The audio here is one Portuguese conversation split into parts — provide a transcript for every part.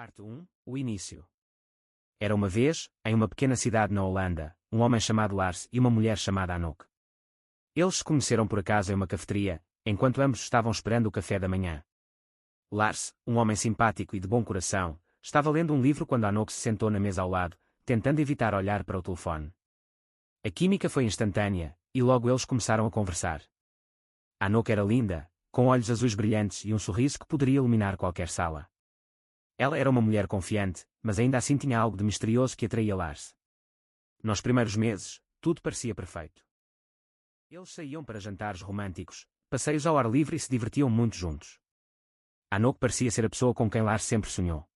Parte 1. O início. Era uma vez, em uma pequena cidade na Holanda, um homem chamado Lars e uma mulher chamada Anouk. Eles se conheceram por acaso em uma cafeteria, enquanto ambos estavam esperando o café da manhã. Lars, um homem simpático e de bom coração, estava lendo um livro quando Anouk se sentou na mesa ao lado, tentando evitar olhar para o telefone. A química foi instantânea, e logo eles começaram a conversar. Anouk era linda, com olhos azuis brilhantes e um sorriso que poderia iluminar qualquer sala. Ela era uma mulher confiante, mas ainda assim tinha algo de misterioso que atraía Lars. Nos primeiros meses, tudo parecia perfeito. Eles saíam para jantares românticos, passeios ao ar livre e se divertiam muito juntos. Anouk parecia ser a pessoa com quem Lars sempre sonhou.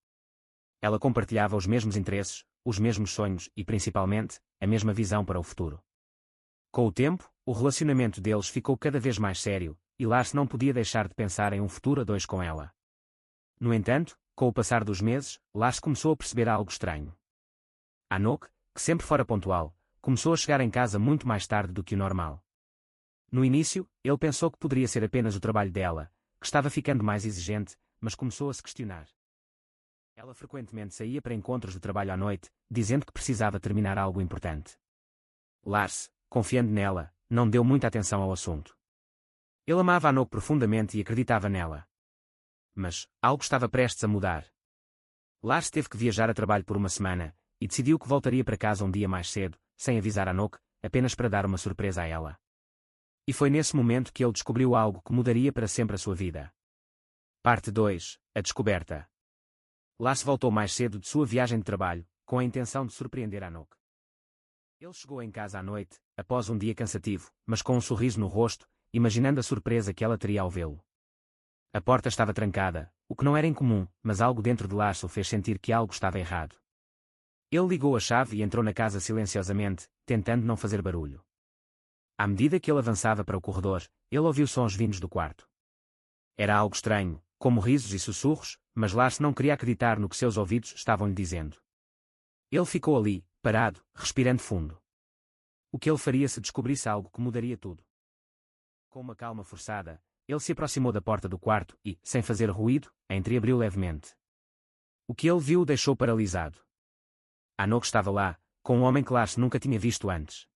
Ela compartilhava os mesmos interesses, os mesmos sonhos e, principalmente, a mesma visão para o futuro. Com o tempo, o relacionamento deles ficou cada vez mais sério, e Lars não podia deixar de pensar em um futuro a dois com ela. No entanto, com o passar dos meses, Lars começou a perceber algo estranho. Anouk, que sempre fora pontual, começou a chegar em casa muito mais tarde do que o normal. No início, ele pensou que poderia ser apenas o trabalho dela, que estava ficando mais exigente, mas começou a se questionar. Ela frequentemente saía para encontros de trabalho à noite, dizendo que precisava terminar algo importante. Lars, confiando nela, não deu muita atenção ao assunto. Ele amava Anouk profundamente e acreditava nela. Mas algo estava prestes a mudar. Lars teve que viajar a trabalho por uma semana, e decidiu que voltaria para casa um dia mais cedo, sem avisar Anouk, apenas para dar uma surpresa a ela. E foi nesse momento que ele descobriu algo que mudaria para sempre a sua vida. Parte 2. A descoberta. Lars voltou mais cedo de sua viagem de trabalho, com a intenção de surpreender Anouk. Ele chegou em casa à noite, após um dia cansativo, mas com um sorriso no rosto, imaginando a surpresa que ela teria ao vê-lo. A porta estava trancada, o que não era incomum, mas algo dentro de Lars o fez sentir que algo estava errado. Ele ligou a chave e entrou na casa silenciosamente, tentando não fazer barulho. À medida que ele avançava para o corredor, ele ouviu sons vindos do quarto. Era algo estranho, como risos e sussurros, mas Lars não queria acreditar no que seus ouvidos estavam lhe dizendo. Ele ficou ali, parado, respirando fundo. O que ele faria se descobrisse algo que mudaria tudo? Com uma calma forçada, ele se aproximou da porta do quarto e, sem fazer ruído, a entreabriu levemente. O que ele viu o deixou paralisado. Anouk estava lá, com um homem que Lars nunca tinha visto antes.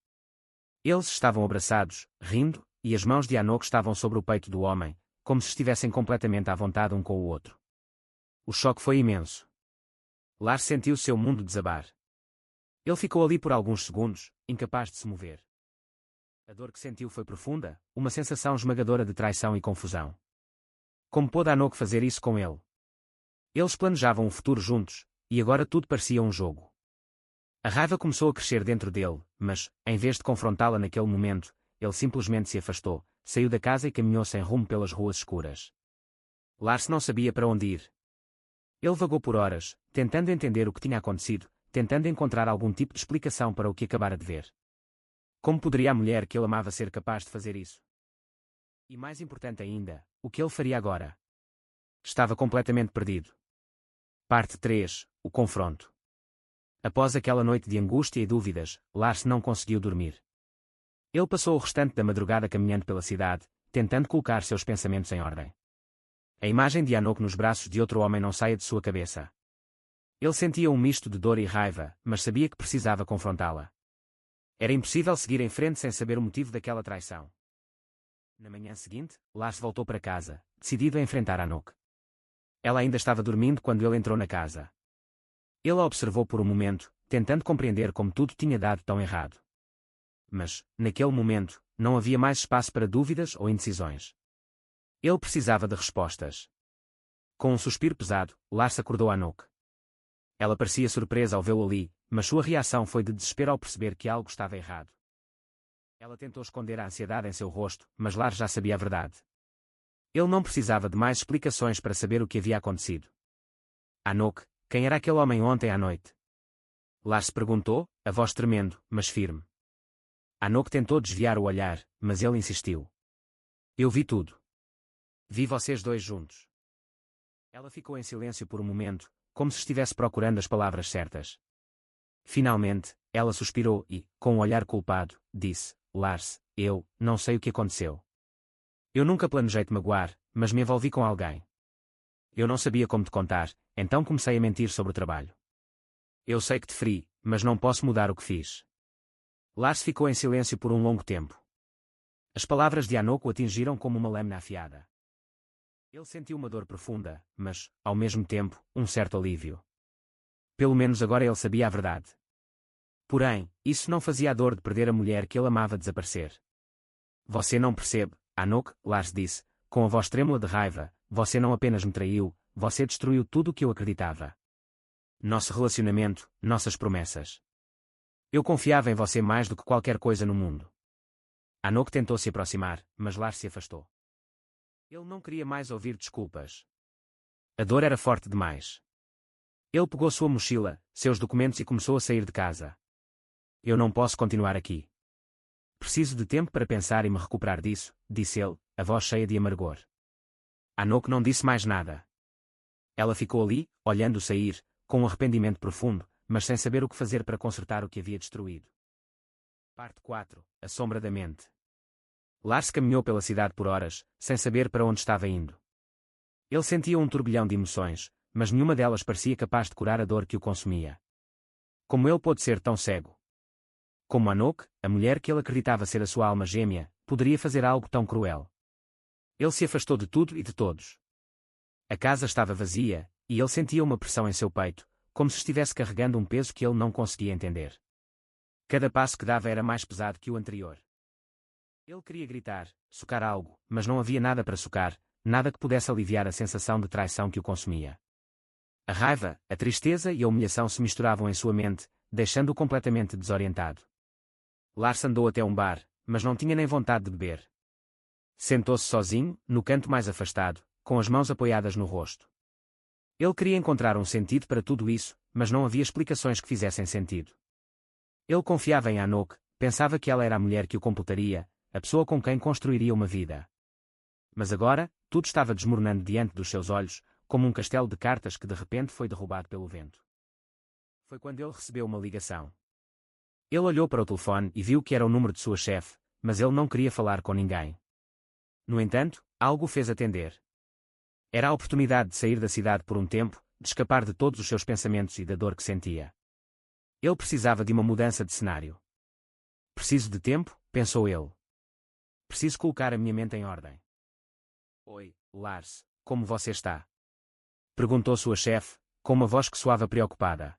Eles estavam abraçados, rindo, e as mãos de Anouk estavam sobre o peito do homem, como se estivessem completamente à vontade um com o outro. O choque foi imenso. Lars sentiu seu mundo desabar. Ele ficou ali por alguns segundos, incapaz de se mover. A dor que sentiu foi profunda, uma sensação esmagadora de traição e confusão. Como pôde Anouk fazer isso com ele? Eles planejavam um futuro juntos, e agora tudo parecia um jogo. A raiva começou a crescer dentro dele, mas, em vez de confrontá-la naquele momento, ele simplesmente se afastou, saiu da casa e caminhou sem rumo pelas ruas escuras. Lars não sabia para onde ir. Ele vagou por horas, tentando entender o que tinha acontecido, tentando encontrar algum tipo de explicação para o que acabara de ver. Como poderia a mulher que ele amava ser capaz de fazer isso? E mais importante ainda, o que ele faria agora? Estava completamente perdido. Parte 3. O confronto. Após aquela noite de angústia e dúvidas, Lars não conseguiu dormir. Ele passou o restante da madrugada caminhando pela cidade, tentando colocar seus pensamentos em ordem. A imagem de Anouk nos braços de outro homem não saía de sua cabeça. Ele sentia um misto de dor e raiva, mas sabia que precisava confrontá-la. Era impossível seguir em frente sem saber o motivo daquela traição. Na manhã seguinte, Lars voltou para casa, decidido a enfrentar Anouk. Ela ainda estava dormindo quando ele entrou na casa. Ele a observou por um momento, tentando compreender como tudo tinha dado tão errado. Mas, naquele momento, não havia mais espaço para dúvidas ou indecisões. Ele precisava de respostas. Com um suspiro pesado, Lars acordou Anouk. Ela parecia surpresa ao vê-lo ali, mas sua reação foi de desespero ao perceber que algo estava errado. Ela tentou esconder a ansiedade em seu rosto, mas Lars já sabia a verdade. Ele não precisava de mais explicações para saber o que havia acontecido. Anouk, quem era aquele homem ontem à noite? Lars perguntou, a voz tremendo, mas firme. Anouk tentou desviar o olhar, mas ele insistiu. Eu vi tudo. Vi vocês dois juntos. Ela ficou em silêncio por um momento, como se estivesse procurando as palavras certas. Finalmente, ela suspirou e, com um olhar culpado, disse, Lars, eu não sei o que aconteceu. Eu nunca planejei te magoar, mas me envolvi com alguém. Eu não sabia como te contar, então comecei a mentir sobre o trabalho. Eu sei que te feri, mas não posso mudar o que fiz. Lars ficou em silêncio por um longo tempo. As palavras de Hanok o atingiram como uma lâmina afiada. Ele sentiu uma dor profunda, mas, ao mesmo tempo, um certo alívio. Pelo menos agora ele sabia a verdade. Porém, isso não fazia a dor de perder a mulher que ele amava desaparecer. Você não percebe, Hanok, Lars disse, com a voz trêmula de raiva, você não apenas me traiu, você destruiu tudo o que eu acreditava. Nosso relacionamento, nossas promessas. Eu confiava em você mais do que qualquer coisa no mundo. Hanok tentou se aproximar, mas Lars se afastou. Ele não queria mais ouvir desculpas. A dor era forte demais. Ele pegou sua mochila, seus documentos e começou a sair de casa. Eu não posso continuar aqui. Preciso de tempo para pensar e me recuperar disso, disse ele, a voz cheia de amargor. Hanok não disse mais nada. Ela ficou ali, olhando-o sair, com um arrependimento profundo, mas sem saber o que fazer para consertar o que havia destruído. Parte 4. A sombra da mente. Lars caminhou pela cidade por horas, sem saber para onde estava indo. Ele sentia um turbilhão de emoções, mas nenhuma delas parecia capaz de curar a dor que o consumia. Como ele pôde ser tão cego? Como Hanok, a mulher que ele acreditava ser a sua alma gêmea, poderia fazer algo tão cruel? Ele se afastou de tudo e de todos. A casa estava vazia, e ele sentia uma pressão em seu peito, como se estivesse carregando um peso que ele não conseguia entender. Cada passo que dava era mais pesado que o anterior. Ele queria gritar, socar algo, mas não havia nada para socar, nada que pudesse aliviar a sensação de traição que o consumia. A raiva, a tristeza e a humilhação se misturavam em sua mente, deixando-o completamente desorientado. Lars andou até um bar, mas não tinha nem vontade de beber. Sentou-se sozinho, no canto mais afastado, com as mãos apoiadas no rosto. Ele queria encontrar um sentido para tudo isso, mas não havia explicações que fizessem sentido. Ele confiava em Hanok, pensava que ela era a mulher que o completaria, a pessoa com quem construiria uma vida. Mas agora, tudo estava desmoronando diante dos seus olhos, como um castelo de cartas que de repente foi derrubado pelo vento. Foi quando ele recebeu uma ligação. Ele olhou para o telefone e viu que era o número de sua chefe, mas ele não queria falar com ninguém. No entanto, algo o fez atender. Era a oportunidade de sair da cidade por um tempo, de escapar de todos os seus pensamentos e da dor que sentia. Ele precisava de uma mudança de cenário. Preciso de tempo, pensou ele. Preciso colocar a minha mente em ordem. Oi, Lars, como você está? Perguntou sua chefe, com uma voz que soava preocupada.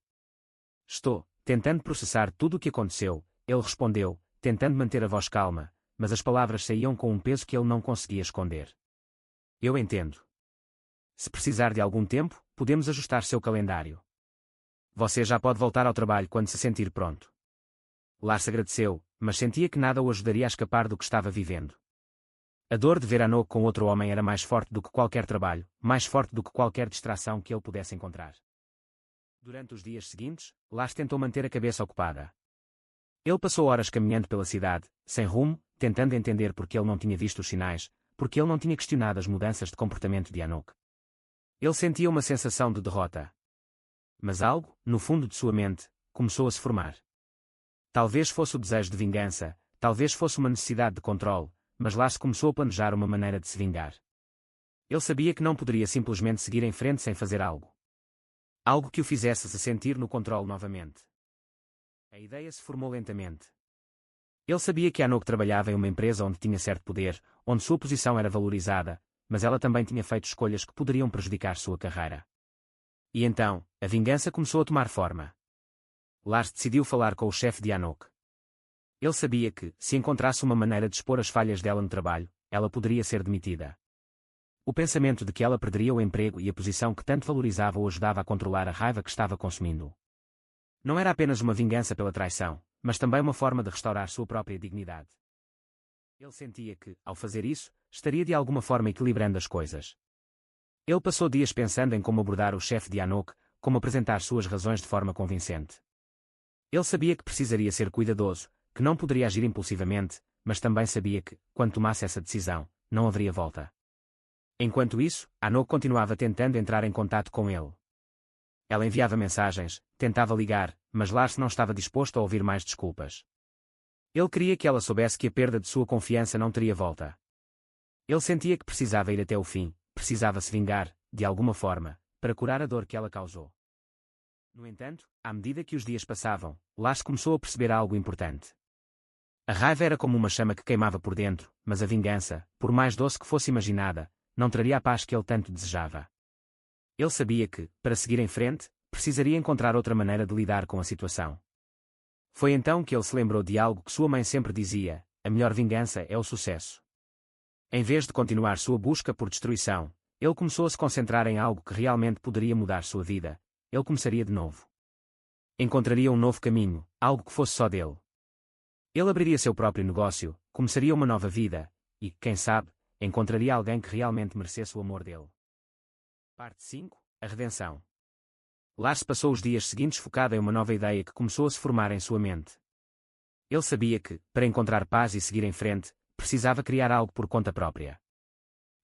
Estou, tentando processar tudo o que aconteceu, ele respondeu, tentando manter a voz calma, mas as palavras saíam com um peso que ele não conseguia esconder. Eu entendo. Se precisar de algum tempo, podemos ajustar seu calendário. Você já pode voltar ao trabalho quando se sentir pronto. Lars agradeceu, mas sentia que nada o ajudaria a escapar do que estava vivendo. A dor de ver Hanok com outro homem era mais forte do que qualquer trabalho, mais forte do que qualquer distração que ele pudesse encontrar. Durante os dias seguintes, Lars tentou manter a cabeça ocupada. Ele passou horas caminhando pela cidade, sem rumo, tentando entender porque ele não tinha visto os sinais, porque ele não tinha questionado as mudanças de comportamento de Hanok. Ele sentia uma sensação de derrota. Mas algo, no fundo de sua mente, começou a se formar. Talvez fosse o desejo de vingança, talvez fosse uma necessidade de controle, mas Lars começou a planejar uma maneira de se vingar. Ele sabia que não poderia simplesmente seguir em frente sem fazer algo. Algo que o fizesse se sentir no controle novamente. A ideia se formou lentamente. Ele sabia que Hanok trabalhava em uma empresa onde tinha certo poder, onde sua posição era valorizada, mas ela também tinha feito escolhas que poderiam prejudicar sua carreira. E então, a vingança começou a tomar forma. Lars decidiu falar com o chefe de Hanok. Ele sabia que, se encontrasse uma maneira de expor as falhas dela no trabalho, ela poderia ser demitida. O pensamento de que ela perderia o emprego e a posição que tanto valorizava o ajudava a controlar a raiva que estava consumindo. Não era apenas uma vingança pela traição, mas também uma forma de restaurar sua própria dignidade. Ele sentia que, ao fazer isso, estaria de alguma forma equilibrando as coisas. Ele passou dias pensando em como abordar o chefe de Hanok, como apresentar suas razões de forma convincente. Ele sabia que precisaria ser cuidadoso, que não poderia agir impulsivamente, mas também sabia que, quando tomasse essa decisão, não haveria volta. Enquanto isso, Hanok continuava tentando entrar em contato com ele. Ela enviava mensagens, tentava ligar, mas Lars não estava disposto a ouvir mais desculpas. Ele queria que ela soubesse que a perda de sua confiança não teria volta. Ele sentia que precisava ir até o fim, precisava se vingar, de alguma forma, para curar a dor que ela causou. No entanto, à medida que os dias passavam, Lars começou a perceber algo importante. A raiva era como uma chama que queimava por dentro, mas a vingança, por mais doce que fosse imaginada, não traria a paz que ele tanto desejava. Ele sabia que, para seguir em frente, precisaria encontrar outra maneira de lidar com a situação. Foi então que ele se lembrou de algo que sua mãe sempre dizia: a melhor vingança é o sucesso. Em vez de continuar sua busca por destruição, ele começou a se concentrar em algo que realmente poderia mudar sua vida. Ele começaria de novo. Encontraria um novo caminho, algo que fosse só dele. Ele abriria seu próprio negócio, começaria uma nova vida, e, quem sabe, encontraria alguém que realmente merecesse o amor dele. Parte 5. A redenção. Lars passou os dias seguintes focado em uma nova ideia que começou a se formar em sua mente. Ele sabia que, para encontrar paz e seguir em frente, precisava criar algo por conta própria.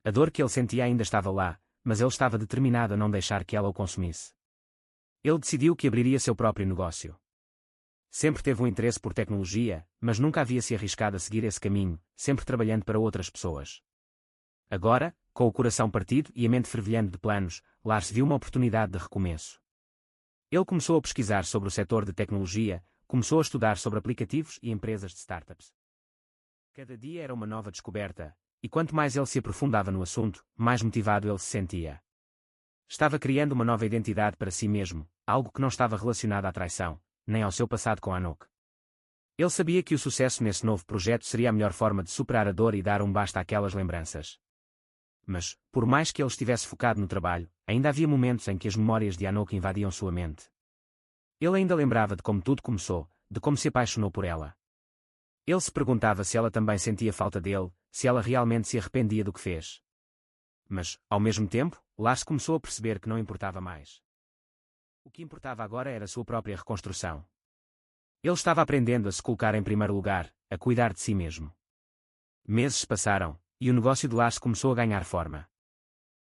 A dor que ele sentia ainda estava lá, mas ele estava determinado a não deixar que ela o consumisse. Ele decidiu que abriria seu próprio negócio. Sempre teve um interesse por tecnologia, mas nunca havia se arriscado a seguir esse caminho, sempre trabalhando para outras pessoas. Agora, com o coração partido e a mente fervilhando de planos, Lars viu uma oportunidade de recomeço. Ele começou a pesquisar sobre o setor de tecnologia, começou a estudar sobre aplicativos e empresas de startups. Cada dia era uma nova descoberta, e quanto mais ele se aprofundava no assunto, mais motivado ele se sentia. Estava criando uma nova identidade para si mesmo, algo que não estava relacionado à traição, nem ao seu passado com Anok. Ele sabia que o sucesso nesse novo projeto seria a melhor forma de superar a dor e dar um basta àquelas lembranças. Mas, por mais que ele estivesse focado no trabalho, ainda havia momentos em que as memórias de Anok invadiam sua mente. Ele ainda lembrava de como tudo começou, de como se apaixonou por ela. Ele se perguntava se ela também sentia falta dele, se ela realmente se arrependia do que fez. Mas, ao mesmo tempo, Lars começou a perceber que não importava mais. O que importava agora era sua própria reconstrução. Ele estava aprendendo a se colocar em primeiro lugar, a cuidar de si mesmo. Meses passaram, e o negócio de Lars começou a ganhar forma.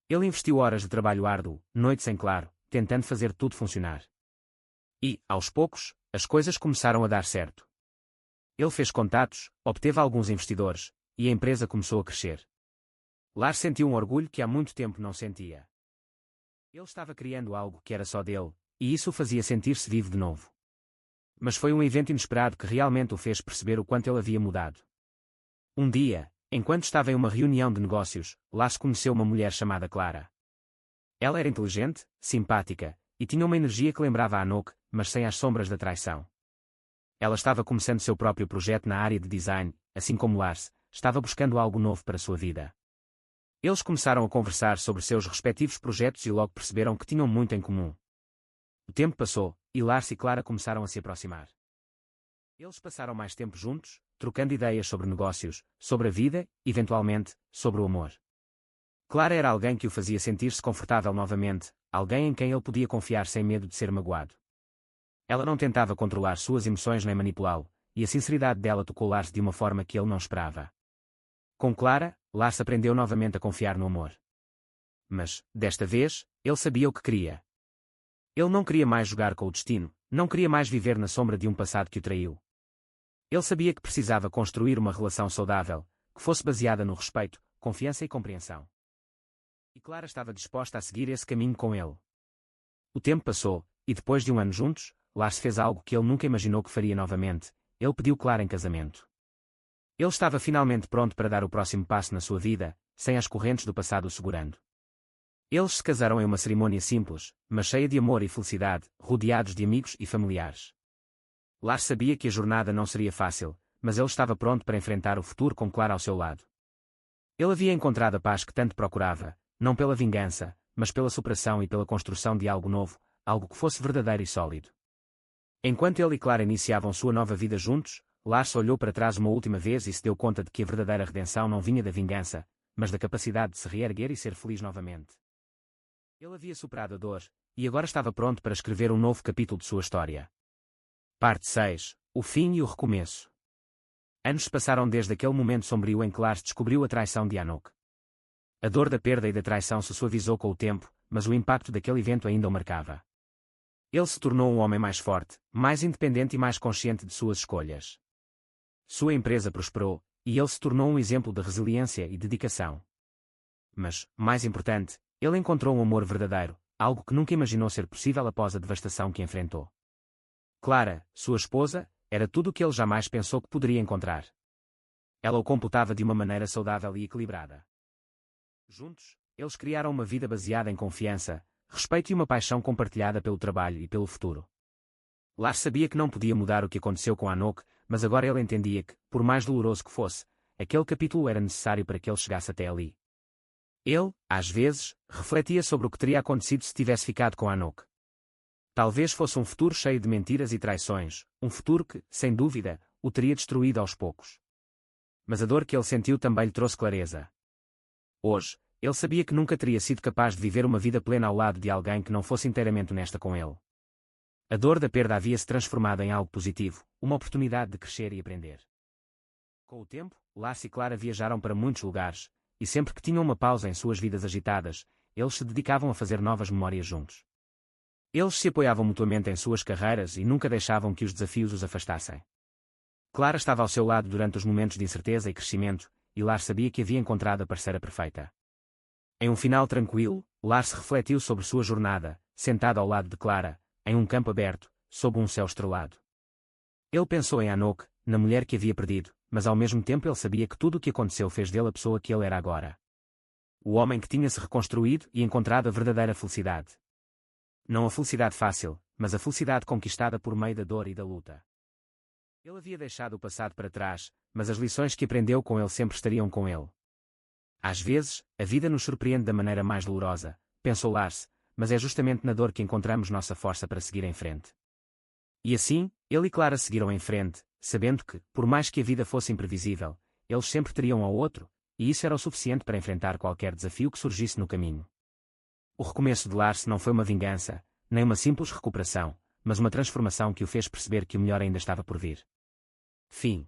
Ele investiu horas de trabalho árduo, noites em claro, tentando fazer tudo funcionar. E, aos poucos, as coisas começaram a dar certo. Ele fez contatos, obteve alguns investidores, e a empresa começou a crescer. Lars sentiu um orgulho que há muito tempo não sentia. Ele estava criando algo que era só dele, e isso o fazia sentir-se vivo de novo. Mas foi um evento inesperado que realmente o fez perceber o quanto ele havia mudado. Um dia, enquanto estava em uma reunião de negócios, Lars conheceu uma mulher chamada Clara. Ela era inteligente, simpática, e tinha uma energia que lembrava a Anok, mas sem as sombras da traição. Ela estava começando seu próprio projeto na área de design, assim como Lars, estava buscando algo novo para sua vida. Eles começaram a conversar sobre seus respectivos projetos e logo perceberam que tinham muito em comum. O tempo passou, e Lars e Clara começaram a se aproximar. Eles passaram mais tempo juntos, trocando ideias sobre negócios, sobre a vida, eventualmente, sobre o amor. Clara era alguém que o fazia sentir-se confortável novamente, alguém em quem ele podia confiar sem medo de ser magoado. Ela não tentava controlar suas emoções nem manipulá-lo, e a sinceridade dela tocou Lars de uma forma que ele não esperava. Com Clara, Lars aprendeu novamente a confiar no amor. Mas, desta vez, ele sabia o que queria. Ele não queria mais jogar com o destino, não queria mais viver na sombra de um passado que o traiu. Ele sabia que precisava construir uma relação saudável, que fosse baseada no respeito, confiança e compreensão. E Clara estava disposta a seguir esse caminho com ele. O tempo passou, e depois de um ano juntos, Lars fez algo que ele nunca imaginou que faria novamente: ele pediu Clara em casamento. Ele estava finalmente pronto para dar o próximo passo na sua vida, sem as correntes do passado o segurando. Eles se casaram em uma cerimônia simples, mas cheia de amor e felicidade, rodeados de amigos e familiares. Lars sabia que a jornada não seria fácil, mas ele estava pronto para enfrentar o futuro com Clara ao seu lado. Ele havia encontrado a paz que tanto procurava, não pela vingança, mas pela superação e pela construção de algo novo, algo que fosse verdadeiro e sólido. Enquanto ele e Clara iniciavam sua nova vida juntos, Lars olhou para trás uma última vez e se deu conta de que a verdadeira redenção não vinha da vingança, mas da capacidade de se reerguer e ser feliz novamente. Ele havia superado a dor, e agora estava pronto para escrever um novo capítulo de sua história. Parte 6. O fim e o recomeço. Anos se passaram desde aquele momento sombrio em que Lars descobriu a traição de Anok. A dor da perda e da traição se suavizou com o tempo, mas o impacto daquele evento ainda o marcava. Ele se tornou um homem mais forte, mais independente e mais consciente de suas escolhas. Sua empresa prosperou, e ele se tornou um exemplo de resiliência e dedicação. Mas, mais importante, Ele encontrou um amor verdadeiro, algo que nunca imaginou ser possível após a devastação que enfrentou. Clara, sua esposa, era tudo o que ele jamais pensou que poderia encontrar. Ela o completava de uma maneira saudável e equilibrada. Juntos, eles criaram uma vida baseada em confiança, respeito e uma paixão compartilhada pelo trabalho e pelo futuro. Lars sabia que não podia mudar o que aconteceu com Anok, mas agora ele entendia que, por mais doloroso que fosse, aquele capítulo era necessário para que ele chegasse até ali. Ele, às vezes, refletia sobre o que teria acontecido se tivesse ficado com Anok. Talvez fosse um futuro cheio de mentiras e traições, um futuro que, sem dúvida, o teria destruído aos poucos. Mas a dor que ele sentiu também lhe trouxe clareza. Hoje, ele sabia que nunca teria sido capaz de viver uma vida plena ao lado de alguém que não fosse inteiramente honesta com ele. A dor da perda havia se transformado em algo positivo, uma oportunidade de crescer e aprender. Com o tempo, Lars e Clara viajaram para muitos lugares, e sempre que tinham uma pausa em suas vidas agitadas, eles se dedicavam a fazer novas memórias juntos. Eles se apoiavam mutuamente em suas carreiras e nunca deixavam que os desafios os afastassem. Clara estava ao seu lado durante os momentos de incerteza e crescimento, e Lars sabia que havia encontrado a parceira perfeita. Em um final tranquilo, Lars refletiu sobre sua jornada, sentado ao lado de Clara, em um campo aberto, sob um céu estrelado. Ele pensou em Anok, na mulher que havia perdido, mas ao mesmo tempo ele sabia que tudo o que aconteceu fez dele a pessoa que ele era agora. O homem que tinha se reconstruído e encontrado a verdadeira felicidade. Não a felicidade fácil, mas a felicidade conquistada por meio da dor e da luta. Ele havia deixado o passado para trás, mas as lições que aprendeu com ele sempre estariam com ele. Às vezes, a vida nos surpreende da maneira mais dolorosa, pensou Lars, mas é justamente na dor que encontramos nossa força para seguir em frente. E assim, ele e Clara seguiram em frente, sabendo que, por mais que a vida fosse imprevisível, eles sempre teriam ao outro, e isso era o suficiente para enfrentar qualquer desafio que surgisse no caminho. O recomeço de Lars não foi uma vingança, nem uma simples recuperação, mas uma transformação que o fez perceber que o melhor ainda estava por vir. Fim.